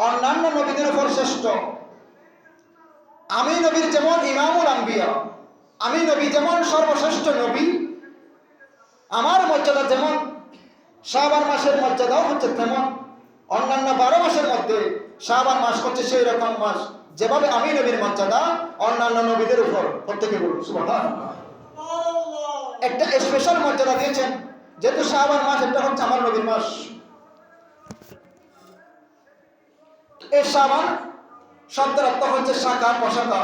অন্যান্য নবীদের উপর শ্রেষ্ঠ। আমি নবীর যেমন ইমামুল আম্বিয়া, আমি নবী যেমন সর্বশ্রেষ্ঠ নবী, আমার মর্যাদা যেমন শাবান মাসের মর্যাদাও হচ্ছে তেমন। অন্যান্য 12 মাসের মধ্যে শাবান মাস হচ্ছে সেই রকম মাস যেভাবে আমি নবীর মর্যাদা অন্যান্য নবীদের উপর। প্রত্যেকে বলুন সুবহানাল্লাহ। একটা স্পেশাল মর্যাদা দিয়েছেন, যেহেতু শাবান মাস এটা হচ্ছে আমার নবীর মাস। এই শাবান শব্দের অর্থ হচ্ছে শাখা প্রশাখা।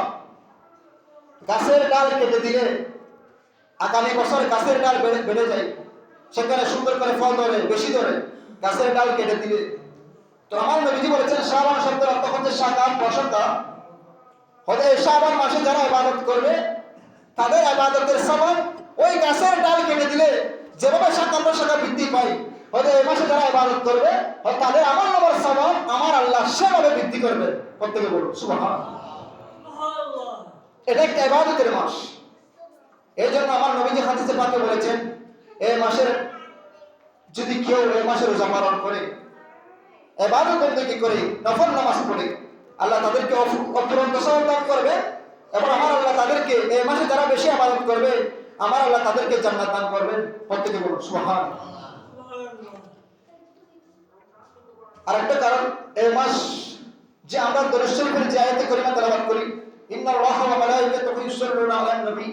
গাছের ডাল কেটে দিলে আগামী বছর গাছের ডাল বেড়ে যায়, সেখানে সুন্দর করে ফল ধরে, বেশি ধরে, গাছের ডাল কেটে দিলে। তো আমার নবীজি বলেছেন শাবান শব্দের অর্থ হচ্ছে শাখা প্রশাখা। হয়তো এই শাবান মাসে যারা ইবাদত করবে তাদের ইবাদতের সওয়াব ওই গাছের ডাল কেটে দিলে যেভাবে শাখা প্রশাখা বৃদ্ধি পায়, হয়তো এই মাসে যারা ইবাদত করবে হয়তো তাদের আমল নামার সওয়াব আমার আল্লাহ সেভাবে বৃদ্ধি করবে। প্রত্যেকে বলুন সুবহানাল্লাহ। এটা একটা ইবাদতের মাস। এই জন্য আমার নবীজি হাদিসে পাকে বলেছেন, এই মাসের যদি কেউ এই মাসে রোজা পালন করে, ইবাদত বন্দেগী করে, নফল নামাজ পড়ে, আল্লাহ তাদেরকে অফুরন্ত সওয়াব দান করবে। এবং আমার আল্লাহ তাদেরকে এই মাসে যারা বেশি ইবাদত করবে আমার আল্লাহ তাদেরকে জান্নাত দান করবেন। প্রত্যেকে বলুন সুবহানাল্লাহ। আরেকটা কারণ, এই মাস যে আমরা দরুদ শরীফের যে আয়াতে কারিমা তেলাওয়াত করি, ইন্নাল্লাহা ওয়া মালাইকাতুহু ইউসাল্লুনা আলান নবী,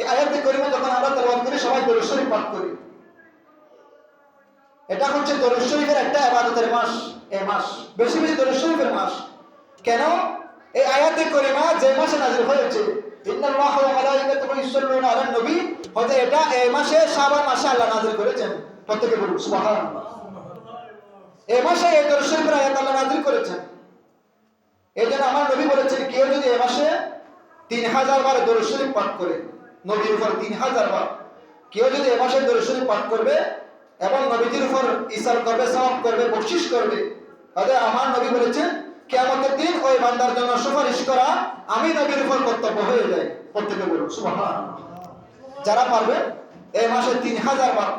এই আয়াতে কারিমা যখন আমরা তেলাওয়াত করি সবাই দরুদ শরীফ পাঠ করি। এটা হচ্ছে দরুদ শরীফের একটা ইবাদতের মাস। এই মাস বেশি বেশি দরুদ শরীফের মাস। কেন? এই আয়াতে কারিমা যে মাসে নাযিল হয়েছে, ইন্নাল্লাহা ওয়া মালাইকাতুহু ইউসাল্লুনা আলান নবী, হয়তো এটা এই মাসে শাবান মাসে আল্লাহ নাযিল করেছেন। প্রত্যেকে বলুন সুবহানাল্লাহ। এই মাসে এই দরুদ শরীফের আয়াত আল্লাহ নাযিল করেছেন। এই জন্য আমার নবী বলেছেন, কেউ যদি এই মাসে 3000 বার দরুদ শরীফ পাঠ করে, নবীর উপর 3000 বার, কেউ যদি এই মাসে দরুদ শরীফ পাঠ করবে এবং নবীজির উপর ইসাল করবে, সওয়াব করবে, বকশিশ করবে, তাহলে আমার নবী বলেছেন কিয়ামতের দিন ওই বান্দার জন্য সুপারিশ করা আমি নবীর উপর কর্তব্য হয়ে যায়। প্রত্যেকে বলুন সুবহানাল্লাহ। যারা পারবে এই মাসে 3000 বার,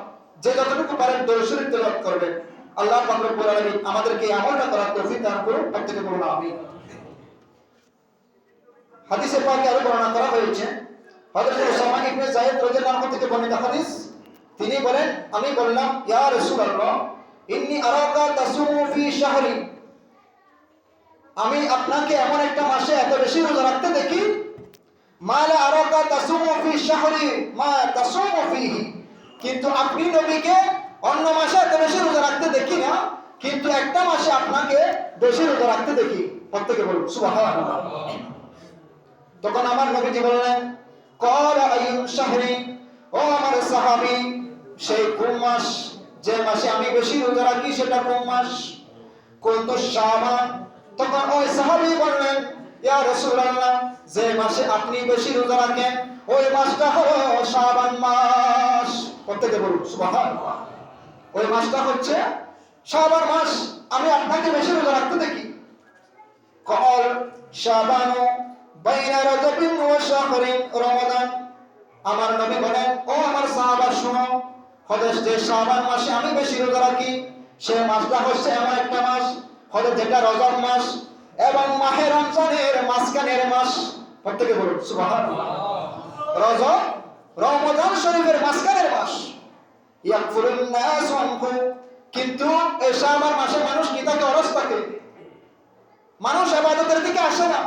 যে যতটুকু পারেন দরুদ শরীফ তেলাওয়াত করবেন। আল্লাহ পাক রব্বুল আলামিন আমাদেরকে এই আমলটা করার তৌফিক দান করুন। প্রত্যেকে বলুন আমিন। হাদিসে পাকে আরো বর্ণনা করা হয়েছে, হযরত উসামা ইবনে যায়েদ রাদিয়াল্লাহু আনহু থেকে বর্ণিত হাদিস, তিনি বলেন, আমি বললাম, ইয়া রাসূলুল্লাহ, ইন্নী আরাকা তাসুমু ফি শাহরি, আমি আপনাকে এমন একটা মাসে এত বেশি রোজা রাখতে দেখি, মা লা আরাকা তাসুমু ফি শাহরি মা তাসুমু ফিহি, কিন্তু আপনি নবীকে অন্য মাসে এত বেশি রোজা রাখতে দেখি না, কিন্তু একটা মাসে আপনাকে বেশি রোজা রাখতে দেখি। প্রত্যেকে বলুন সুবহানাল্লাহ। তখন আমার নবীজি বললেন, ক্বালা আইয়ু শাহরি, ও আমার সাহাবী, সেই কোন মাস যে মাসে আমি বেশি রোজা রাখি সেটা কোন মাস? কুলতু শাবান, তখন ওই সাহাবী বললেন, ইয়া রাসূলুল্লাহ, যে মাসে আপনি বেশি রোজা রাখেন ওই মাসটা হলো শাবান মাস। প্রত্যেকে বলুন সুবহানাল্লাহ। ওই মাসটা হচ্ছে শাবান মাস, আমি আপনাকে বেশি রোজা রাখতে দেখি। ক্বাল শাবানু বাইনা রাজাবিন ওয়া শাহরিন রমাদান, আমার নবী বলেন, ও আমার সাহাবা শুনো, হযরত যে শাবান মাসে আমি বেশি রোজা রাখি সেই মাসটা হচ্ছে এমন একটা মাস, হযরত যেটা রজব মাস এবং মাহে রমজানের মাঝখানের মাস। প্রত্যেকে বলুন সুবহানাল্লাহ। রজব রমজান শরীফের মাঝখানের মাস। ইয়াকফুরুন নাস আনহু, কিন্তু এই শাবান মাসে মানুষ কি থাকে? অলস থাকে। মানুষ ইবাদতের দিকে আসে না,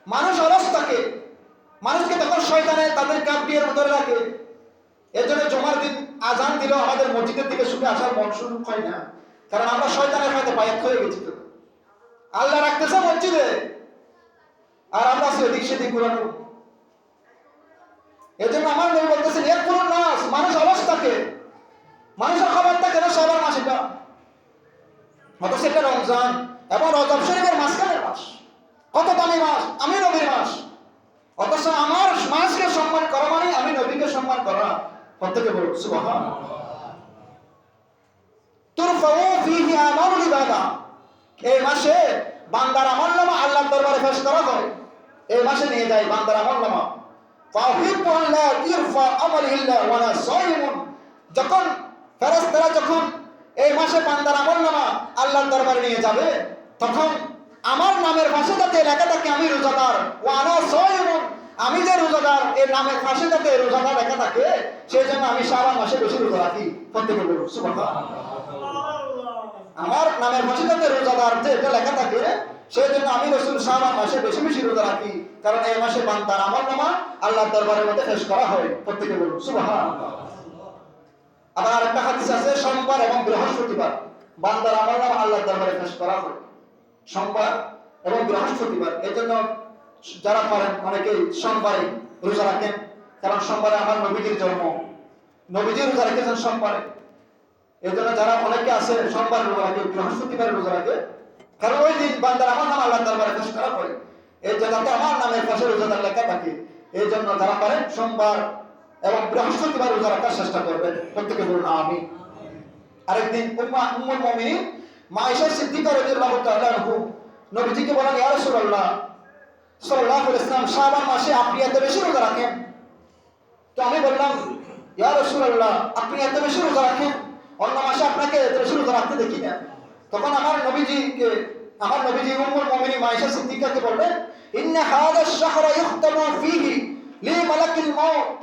মানুষ অলস থাকে। মানুষকে তখন শয়তানে তাদের কাপিয়ে ধরে রাখে। এজন্য জুমার দিন আজান দিলেও আমাদের মসজিদের দিকে শুনে আসার মন শুরু হয় না, কারণ আমরা শয়তানের ফাঁদে পায়াত হয়ে গেছি। তো আল্লাহ রাখতেছে মসজিদে আর আমরা সেদিক সেদিক ঘুরানো। এজন্য আমার নবী বলতেছেন, ইয়াকফুরুন নাস, মানুষ অলস থাকে, মানুষের খবর থাকে না শাবান মাস এটা, অথচ এটা রমজান এবং রজব শরীফের মাঝখানের মাস। কত দামি মাস, আমি নবীর মাস, অথচ আমার মাসকে সম্মান করা মানে আমি নবীকে সম্মান করা। প্রত্যেকে বলুন সুবহানাল্লাহ। তুরফাউ ফীহি আমালুল ইবাদা, এই মাসে বান্দার আমলনামা আল্লাহর দরবারে পেশ করা হয়। এই মাসে নিয়ে যায় বান্দার আমলনামা। ফাউহিব্বু আল্লা ইরফা আমালু ইল্লা ওয়া আনা সাইমুন, যখন ফেরেশতারা যখন এই মাসে বান্দার আমলনামা আল্লাহর দরবারে নিয়ে যাবে, তখন আমার নামের পাশে যাতে লেখা থাকে আমি রোজাদার, ওয়ানা সাইমুন, আমি যে রোজাদার এই নামের পাশে যাতে রোজাদার লেখা থাকে, সেই জন্য আমি শাবান মাসে বেশি রোজা রাখি। প্রত্যেকে বলুন সুবহানাল্লাহ। আমার নামের পাশে যাতে রোজাদার যে এটা লেখা থাকে, সেই জন্য আমি রাসূল শাবান মাসে বেশি বেশি রোজা রাখি, কারণ এই মাসে বান্দার আমলনামা আল্লাহর দরবারের মধ্যে পেশ করা হয়। প্রত্যেকে বলুন সুবহানাল্লাহ। আবার আরেকটা হাদিস আছে, সোমবার এবং বৃহস্পতিবার বান্দার আমলনামা আল্লাহর দরবারে পেশ করা হয়, সোমবার এবং বৃহস্পতিবার। এই জন্য যারা পারেন অনেকেই সোমবারে রোজা রাখেন, কারণ সোমবারে আমার নবীজির জন্ম, নবীজি রোজা রেখেছেন সোমবারে। এই জন্য যারা অনেকে আছে সোমবার রোজা রাখে, বৃহস্পতিবার রোজা রাখে, কারণ ওই দিন বান্দার আমার নাম আল্লাহর দরবারে পেশ করা হয়, এই জন্য আমার নামের পাশে রোজাদার লেখা থাকে। এই জন্য যারা পারেন সোমবার এবং বৃহস্পতিবার রোজা রাখার চেষ্টা করবেন। প্রত্যেকে বলুন আমিন। আরেকদিন উম্মুল মুমিনিন মা আয়েশা সিদ্দিকা রাদিয়াল্লাহু তাআলা আনহা নবীজিকে বলেন, ইয়া রাসূলুল্লাহ সাল্লাল্লাহু আলাইহি ওয়াসাল্লাম, শাবান মাসে আপনি এত বেশি রোজা রাখেন। তো আমি বললাম, ইয়া রাসূলুল্লাহ আপনি এত বেশি রোজা রাখেন, অন্য মাসে আপনাকে এত বেশি রোজা রাখতে দেখি না। তখন আমার নবীজি উম্মুল মুমিনিন মা আয়েশা সিদ্দিকাকে বললেন, ইন্না হাযা আশ-শাহরা ইখতামু ফীহি লি মালাকিল মাউত,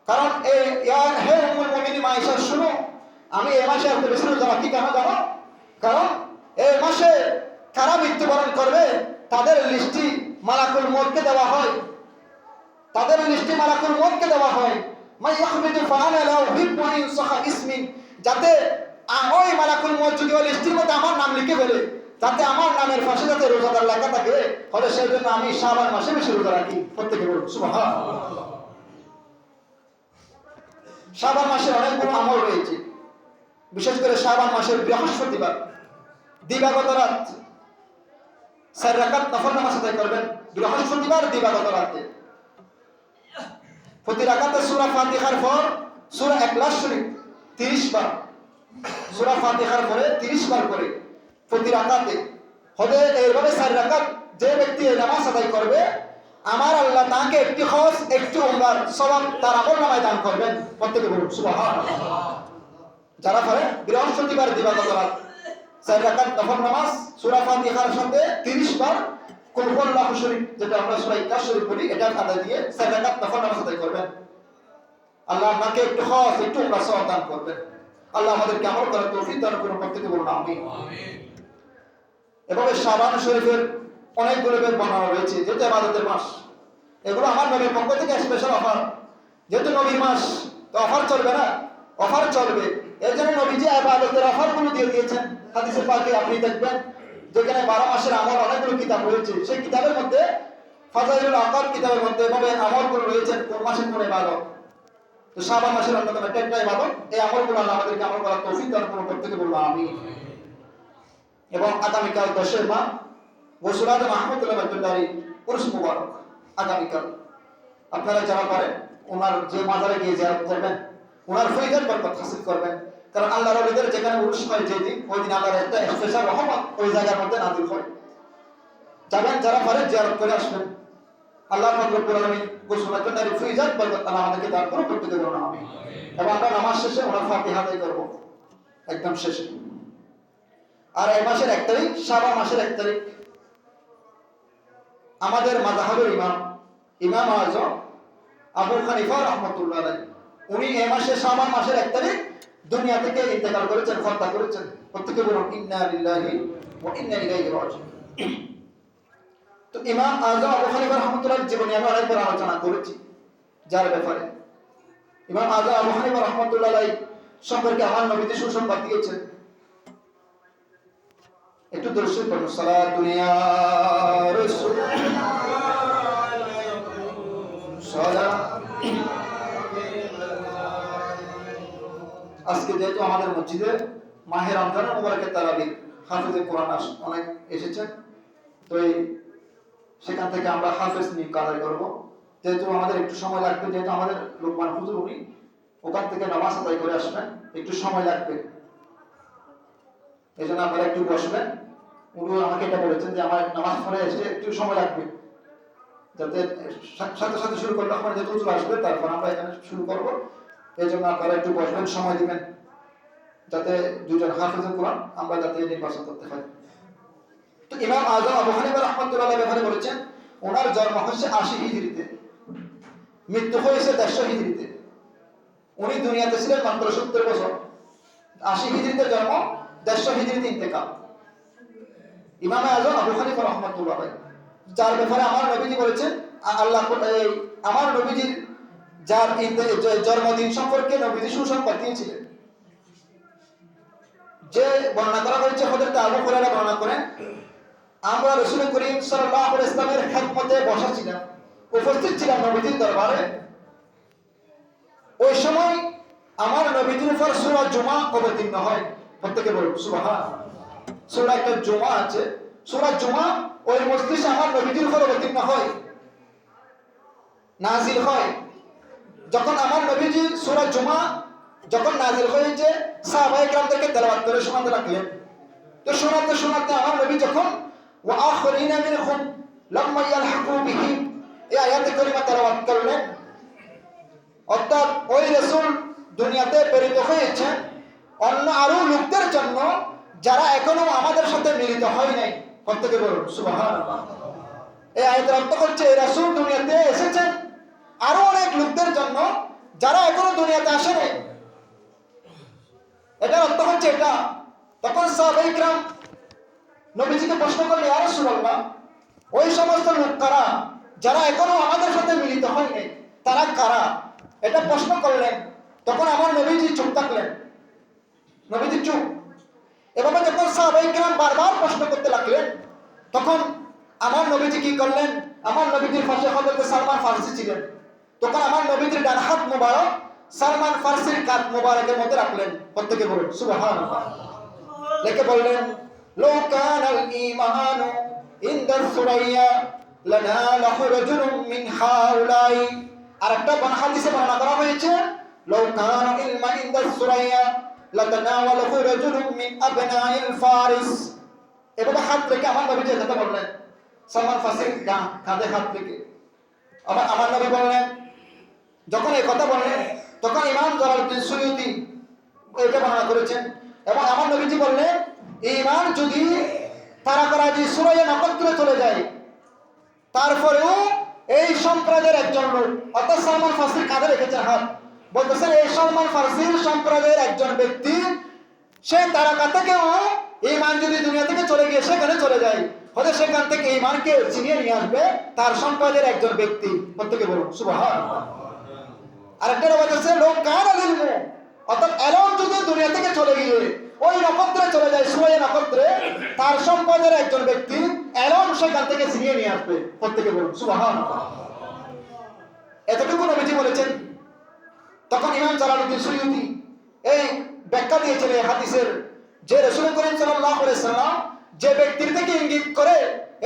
কারণ হে উম্মুল মুমিনিন মা আয়েশা শুনো, আমি এই মাসে এত বেশি রোজা রাখি কেন জানো? কারণ এই মাসে কারা মৃত্যুবরণ করবে তাদের লিস্টি মালাকুল মউতকে দেওয়া হয়, তাদের লিস্টি মালাকুল মউতকে দেওয়া হয়। মা ইয়াহমিদু ফাআনা লাহু হিব্বু আন ইউসাহা ইসমি, যাতে ওই মালাকুল মউত যদি ওই লিস্টির মধ্যে আমার নাম লিখে ফেলে, যাতে আমার নামের পাশে যাতে রোজাদার লেখা থাকে, ফলে সেই জন্য আমি শাবান মাসে বেশি রোজা রাখি। প্রত্যেকে বলুন সুবহানাল্লাহ। শাবান মাসের অনেকগুলো আমল রয়েছে, বিশেষ করে শাবান মাসের বৃহস্পতিবার দিবাগত রাত 4 রাকাত নফল নামাজ আদায় করবেন। বৃহস্পতিবার দিবাগত রাতে প্রতি রাকাতে সূরা ফাতিহার পর সূরা ইখলাস শরীফ 30 বার, সূরা ফাতিহার পরে 30 বার করে প্রতি রাকাতে হবে। এইভাবে 4 রাকাত যে ব্যক্তি এই নামাজ আদায় করবে, আমার আল্লাহ তাকে একটি হজ একটি উমরার সওয়াব তার আমলনামায় দান করবেন। প্রত্যেকে বলুন সুবহানাল্লাহ। যারা পারে বৃহস্পতিবার দিবাগত রাত 4 রাকাত নফল নামাজ সূরা ফাতিহার সাথে 30 বার কুল হুয়াল্লাহু শরীফ, যেটা আমরা সূরা ইখলাস শরীফ পড়ি, এটা আদায় দিয়ে 4 রাকাত নফল নামাজ আদায় করবেন, আল্লাহ আপনাকে একটু হজ একটু উমরা সওয়াব দান করবেন। আল্লাহ আমাদেরকে আমল করার তৌফিক দান করুন। প্রত্যেকে বলুন আমিন। এভাবে শাবান শরীফের অনেকগুলো বর্ণনা রয়েছে, যেহেতু ইবাদতের মাস, এগুলো আমার নবীর পক্ষ থেকে স্পেশাল অফার, যেহেতু নবীর মাস তো অফার চলবে না, অফার চলবে। এর জন্য নবীজি ইবাদতের অফারগুলো দিয়ে দিয়েছেন। হাদিসে পাকে আপনি দেখবেন যেখানে 12 মাসের আমল অনেকগুলো কিতাব রয়েছে, সেই কিতাবের মধ্যে ফাজাইলুল আকাদ কিতাবের মধ্যে এভাবে আমলগুলো রয়েছে কোন মাসে কোন ইবাদত। তো শাবান মাসের অন্যতম একটা ইবাদত, এই আমলগুলো আল্লাহ আমাদেরকে আমল করার তৌফিক দান করুন। প্রত্যেকে বলবো আমিন। এবং আগামীকাল 10 মাহ বসুরাত মাহমুদুল্লাহ বারকাতারি উরুস মুবারক, আগামীকাল আপনারা যারা পারেন ওনার যে মাজারে গিয়ে জিয়ারত করবেন, ওনার ফয়দার বরকত হাসিল করবেন। কারণ আল্লাহর ওলিদের যেখানে উরুস হয় যে দিন, ওই দিন আল্লাহর একটা স্পেশাল রহমত ওই জায়গার মধ্যে নাযিল হয়। যাবেন যারা পারেন জিয়ারত করে আসবেন। আল্লাহ রব্বুল আলামিন বসুরাত বারকাতারি ফয়দার বরকত আল্লাহ আমাদেরকে দান করুন। প্রত্যেকে বলুন আমিন। এবং আমরা নামাজ শেষে ওনার ফাতিহা আদায় করব একদম শেষে। আর এই মাসের 1 তারিখ শাবান মাসের 1 তারিখ আমাদের মাযহাবের ইমাম আযম আবু হানিফা রাহমাতুল্লাহ আলাইহি, উনি এই মাসে শাবান মাসের 1 তারিখ দুনিয়া থেকে ইন্তেকাল করেছেন, ফরদা করেছেন। প্রত্যেকে বলুন ইন্না লিল্লাহি ওয়া ইন্না ইলাইহি রাজিউন। তো ইমাম আযম আবু হানিফা রাহমাতুল্লাহর জীবনী আমরা অনেকবার আলোচনা করেছি, যার ব্যাপারে ইমাম আযম আবু হানিফা রাহমাতুল্লাহ আলাইহি সম্পর্কে আমার নবীজি সুসংবাদ দিয়েছেন। একটু দরুদ শরীফ পড়ুন। সালাতু ইয়া রাসূল আজকে যেহেতু আমাদের মসজিদে মাহে রমজানের মুবারকের তারাবির হাফেজে কোরআন অনেক এসেছেন, তো সেখান থেকে আমরা হাফেজ নিয়ে আদায় করবো। যেহেতু আমাদের একটু সময় লাগবে, যেহেতু আমাদের লোকমান হুজুর উনি ওখান থেকে নামাজ আদায় করে আসবেন, একটু সময় লাগবে, এই জন্য আপনারা একটু বসবেন। উনি আমাকে এটা বলেছেন যে আমার নামাজ পড়ে এসে একটু সময় লাগবে, যাতে সাথে সাথে শুরু করলে আমার যেহেতু হুজুর আসবে তারপর আমরা এখানে শুরু করবো, এই জন্য আপনারা একটু বসবেন, সময় দিবেন। যাতে দুজন হাফেজুল কোরআন আমরা যাতে নির্বাচন করতে পারি। তো ইমাম আজম আবু হানিফা রাহমাতুল্লাহ ব্যাপারে বলেছেন ওনার জন্ম হচ্ছে ৮০ হিজরিতে, মৃত্যু হয়েছে ১৫০ হিজরিতে। উনি দুনিয়াতে ছিলেন মাত্র ৭০ বছর। ৮০ হিজরিতে জন্ম, ১৫০ হিজরিতে ইন্তেকাল। ইমাম আজম আবু হানিফা রাহমাতুল্লাহ, যার ব্যাপারে আমার নবীজি বলেছেন আল্লাহ আমার নবীজির যার জন্মদিন সম্পর্কে নবীজি সুসংবাদ দিয়েছিলেন। যে বর্ণনা করা হয়েছে হযরত আবু হুরায়রা বর্ণনা করেন, আমরা রাসূল করিম সাল্লাল্লাহু আলাইহি ওয়াসাল্লামের খেদমতে বসা ছিলাম, উপস্থিত ছিলাম নবীজির দরবারে। ওই সময় আমার নবীজির উপর সূরা জুমা অবতীর্ণ হয়। প্রত্যেকে বলুন সুবহানাল্লাহ। সূরা একটা জুমা আছে, সূরা জুমা ওই মজলিসে আমার নবীজির উপর অবতীর্ণ হয়, নাজিল হয়। যখন আমার নবীজি সূরা জুমা যখন নাজিল হয়েছে, সাহাবায়ে কেরামদেরকে তেলাওয়াত করে শোনাতে লাগলেন। তো শোনাতে শোনাতে আমার নবী যখন ওয়া আখরিনা মিনহুম লাম্মা ইয়ালহাকু বিহি এই আয়াতে কারিমা তেলাওয়াত করলেন, অর্থাৎ ওই রাসূল দুনিয়াতে প্রেরিত হয়েছেন অন্য আরো লোকদের জন্য যারা এখনো আমাদের সাথে মিলিত হয় নাই। প্রত্যেকে বলুন সুবহানাল্লাহ। এই আয়াতের অর্থ হচ্ছে এই রাসূল দুনিয়াতে এসেছেন আরো অনেক লোকদের জন্য যারা এখনো দুনিয়াতে আসেনি। এটার অর্থ হচ্ছে এটা। তখন সাহাবায়ে কিরাম নবীজিকে প্রশ্ন করলেন, ইয়া রাসূলুল্লাহ, ওই সমস্ত লোক কারা যারা এখনো আমাদের সাথে মিলিত হয়নি, তারা কারা? এটা প্রশ্ন করলেন। তখন আমার নবীজি চুপ থাকলেন, নবীজি চুপ। এভাবে যখন সাহাবায়ে কিরাম বারবার প্রশ্ন করতে লাগলেন, তখন আমার নবীজি কি করলেন? আমার নবীজির পাশে হযরত সালমান ফারসি ছিলেন। তখন আমার নবীজির ডান হাত মুবারক সালমান ফারসির কাঁধ মুবারকের মধ্যে রাখলেন। প্রত্যেকে বলুন সুবহানাল্লাহ। লেখে বললেন, লো কানাল ঈমানু ইনদাস সুরাইয়া লানালাহু রাজুলুম মিন হাউলাই। আরেকটা হাদিসে বর্ণনা করা হয়েছে, লো কানা ইলমা ইনদাস সুরাইয়া লাতানাওয়ালাহু রাজুলুম মিন আবনাইল ফারিস। এভাবে হাত রেখে আমার নবীজি কথা বললেন, সালমান ফারসির কাঁধে হাত রেখে। আবার আমার নবী বললেন, যখন এই কথা বললেন তখন ইমাম জালালউদ্দিন সুয়ুতী এটা বর্ণনা করেছেন। এবং আমার নবীজি বললেন, ঈমান যদি তারাকারাজি সূরা নক্ষত্রে চলে যায়, তারপরেও এই সম্প্রদায়ের একজন লোক, অর্থাৎ সালমান ফারসির কাঁধে রেখেছেন হাত, বলতেছেন এই সালমান ফারসির সম্প্রদায়ের একজন ব্যক্তি, সে তারাকা থেকেও ঈমান যদি দুনিয়া থেকে চলে গিয়ে সেখানে চলে যায়, হয়তো সেখান থেকে ঈমানকে ছিনিয়ে নিয়ে আসবে তার সম্প্রদায়ের একজন ব্যক্তি। প্রত্যেকে বলুন সুবহানাল্লাহ। আরেকটা রবাদ আছে, লোক কানাল ইলমু, অর্থাৎ এলম যদি দুনিয়া থেকে চলে গিয়ে ওই নক্ষত্রে চলে যায়, সূরা নক্ষত্রে, তার সম্প্রদায়ের একজন ব্যক্তি এলম সেখান থেকে ছিনিয়ে নিয়ে আসবে। প্রত্যেকে বলুন সুবহানাল্লাহ। এতটুকু নবীজি বলেছেন। তখন ইমাম জালালউদ্দিন সুয়ুতী এই ব্যাখ্যা দিয়েছেন এই হাদিসের, যে রাসূল করিম সাল্লাল্লাহু আলাইহি সাল্লাম যে ব্যক্তির থেকে ইঙ্গিত করে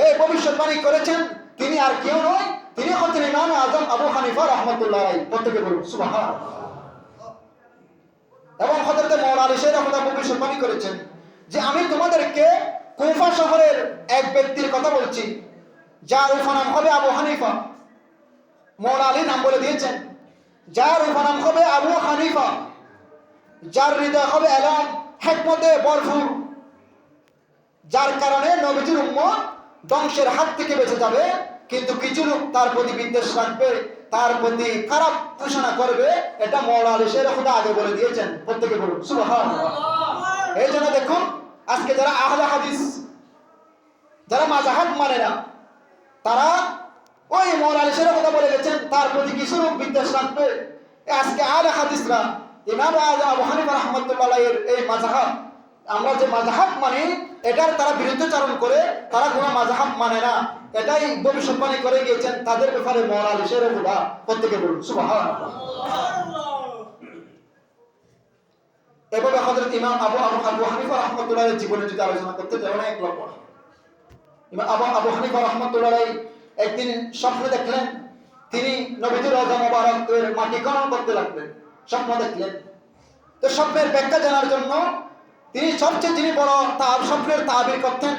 এই ভবিষ্যৎবাণী করেছেন, তিনি আর কেউ নয়, তিনি হচ্ছেন ইমাম আজম আবু হানিফা রাহমাতুল্লাহ আলাইহি। প্রত্যেকে বলুন সুবহানাল্লাহ। এবং হযরত মাওলানা আলী শাহ রহমাতুল্লাহ ভবিষ্যৎবাণী করেছেন যে আমি তোমাদেরকে কুফা শহরের এক ব্যক্তির কথা বলছি, যার উপনাম হবে আবু হানিফা। মাওলানা আলী নাম বলে দিয়েছেন, যার উপনাম হবে আবু হানিফা, যার হৃদয় হবে এলম হিকমতে ভরপুর, যার কারণে নবীজির উম্মত ধ্বংসের হাত থেকে বেঁচে যাবে, কিন্তু কিছু লোক তার প্রতি বিদ্বেষ রাখবে, তার প্রতি খারাপ ঘোষণা করবে। এটা মাওলানা আলী শাহ রহমাতুল্লাহ আগে বলে দিয়েছেন। প্রত্যেকে বলুন সুবহানাল্লাহ। এই জন্য দেখুন, আজকে যারা আহলে হাদিস, যারা মাযহাব মানে না, তারা ওই মাওলানা আলী শাহ কথা বলে গেছেন, তার প্রতি কিছু লোক বিদ্বেষ রাখবে। আজকে আহলে হাদিসরা ইমাম আজম আবু হানিফা রাহমাতুল্লাহ এর এই মাযহাব, আমরা যে মাযহাব মানে এটার তারা বিরুদ্ধাচরণ করে, তারা কোনো মাযহাব মানে না, এটাই ভবিষ্যৎবাণী করে গিয়েছেন তাদের ব্যাপারে মাওলানা আলী শাহ রহমাতুল্লাহ। প্রত্যেকে বলুন সুবহানাল্লাহ। এভাবে হযরত ইমাম আবু হানিফা রাহমাতুল্লাহ এর জীবনে যদি আলোচনা করতে যাই অনেক লম্বা। ইমাম আবু হানিফা রাহমাতুল্লাহ একদিন স্বপ্ন দেখলেন, তিনি নবীজির রওজা মুবারকের মাটি খনন করতে লাগলেন। স্বপ্ন দেখলেন। তো স্বপ্নের ব্যাখ্যা জানার জন্য তিনি সবচেয়ে যিনি বড় তার স্বপ্নের তাবির করতেন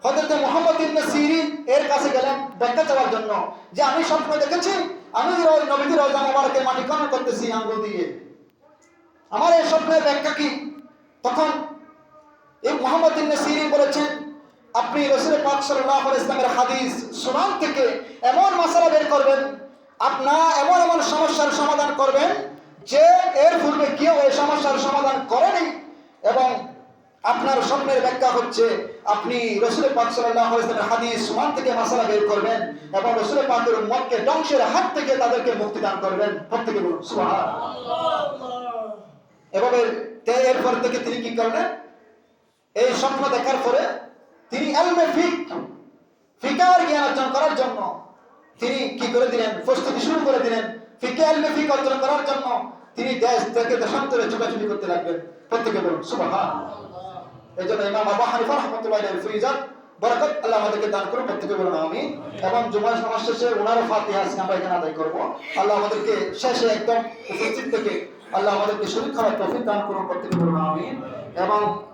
হযরত মুহাম্মদ ইবনে সিরিন এর কাছে গেলেন ব্যাখ্যা চাওয়ার জন্য, যে আমি স্বপ্ন দেখেছি আমি নবীজির রওজা মুবারকের মাটি খনন করতেছি আঙ্গুল দিয়ে, আমার এই স্বপ্নের ব্যাখ্যা কি? তখন এই মুহাম্মদ ইবনে সিরিন বলেছেন, আপনি রাসূল পাক সাল্লাল্লাহু আলাইহি ওয়াসাল্লামের হাদিস সুনান থেকে এমন মাসালা বের করবেন, আপনার এমন এমন সমস্যার সমাধান করবেন যে এর পূর্বে কেউ এই সমস্যার সমাধান করেনি। এবং আপনার স্বপ্নের ব্যাখ্যা হচ্ছে আপনি রাসূল পাক সাল্লাল্লাহু আলাইহি ওয়াসাল্লামের হাদিস সুনান থেকে মাসালা বের করবেন এবং রাসূল পাকের উম্মতকে ধ্বংসের হাত থেকে তাদেরকে মুক্তি দান করবেন। প্রত্যেকে বলুন সুবহানাল্লাহ। এভাবে এরপর থেকে তিনি কি করলেন, এই স্বপ্ন দেখার পরে তিনি ইলমে ফিকার জ্ঞান অর্জন করার জন্য তিনি কি করে দিলেন, প্রস্তুতি শুরু করে দিলেন। ইলমে ফিক অর্জন করার জন্য তিনি দেশ থেকে দেশান্তরে ছোটাছুটি করতে লাগলেন। প্রত্যেকে বলুন সুবহানাল্লাহ। এই জন্য ইমাম আবু হানিফা রাহমাতুল্লাহি আলাইহি ফিজাত বরকত আল্লাহ আমাদেরকে দান করুন। প্রত্যেকে বলুন আমিন। এবং জুমার নামাজ শেষে ওনার ফাতিহা আজকে আমরা এখানে আদায় করব। আল্লাহ আমাদেরকে শেষে একদম উপস্থিত থেকে আল্লাহ আমাদেরকে শরীক হওয়ার তৌফিক দান করুন। প্রত্যেকে বলুন আমিন। এবং